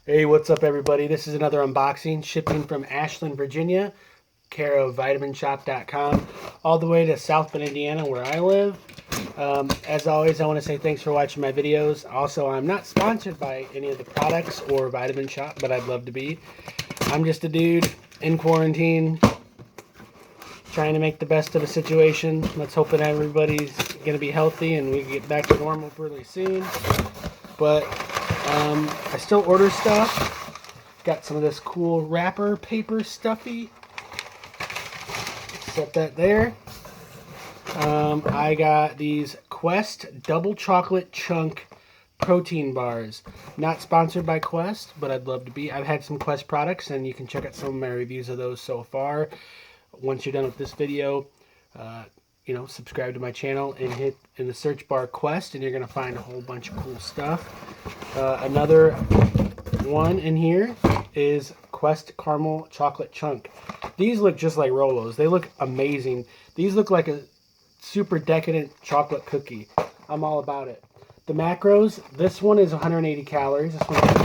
Hey, what's up, everybody? This is another unboxing, shipping from Ashland, Virginia, care of vitaminshoppe.com, all the way to South Bend, Indiana, where I live. As always, I want to say thanks for watching my videos. Also, I'm not sponsored by any of the products or Vitamin Shoppe, but I'd love to be. I'm just a dude in quarantine, trying to make the best of a situation. Let's hope that everybody's going to be healthy and we can get back to normal really soon. But I still order stuff. Got some of this cool wrapper paper stuffy. Set that there. I got these Quest double chocolate chunk protein bars. Not sponsored by Quest, but I'd love to be. I've had some Quest products, and you can check out some of my reviews of those so far. Once you're done with this video, subscribe to my channel and hit in the search bar Quest, and you're going to find a whole bunch of cool stuff. Another one in here is Quest Caramel Chocolate Chunk. These look just like Rolos. They look amazing. These look like a super decadent chocolate cookie. I'm all about it. The macros, this one is 180 calories. This one is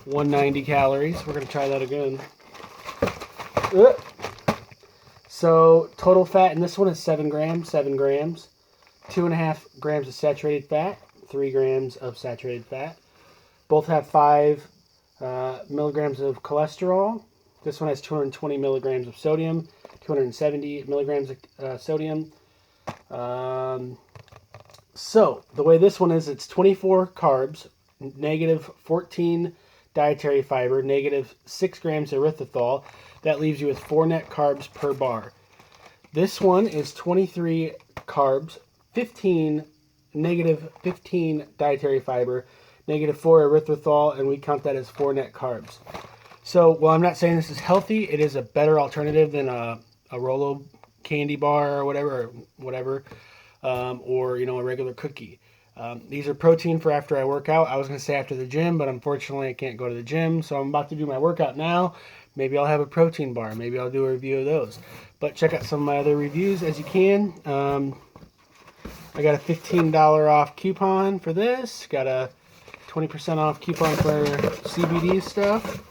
190 calories. We're going to try that again. So total fat in this one is 7 grams. 2.5 grams of saturated fat, 3 grams of saturated fat. Both have 5 milligrams of cholesterol. This one has 220 milligrams of sodium, 270 milligrams of sodium. So the way this one is, it's 24 carbs, negative 14 dietary fiber, negative 6 grams of erythritol. That leaves you with 4 net carbs per bar. This one is 23 carbs, negative 15 dietary fiber, negative 4 erythritol, and we count that as 4 net carbs. So while I'm not saying this is healthy, it is a better alternative than a Rolo candy bar or whatever, or a regular cookie. These are protein for after I work out. I was going to say after the gym, but unfortunately I can't go to the gym, so I'm about to do my workout now. Maybe I'll have a protein bar. Maybe I'll do a review of those. But check out some of my other reviews as you can. I got a $15 off coupon for this. Got a 20% off coupon for CBD stuff.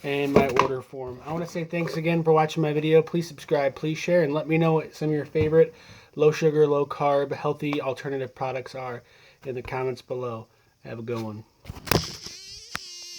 And my order form. I want to say thanks again for watching my video. Please subscribe, please share, and let me know what some of your favorite low sugar, low carb, healthy alternative products are in the comments below. Have a good one.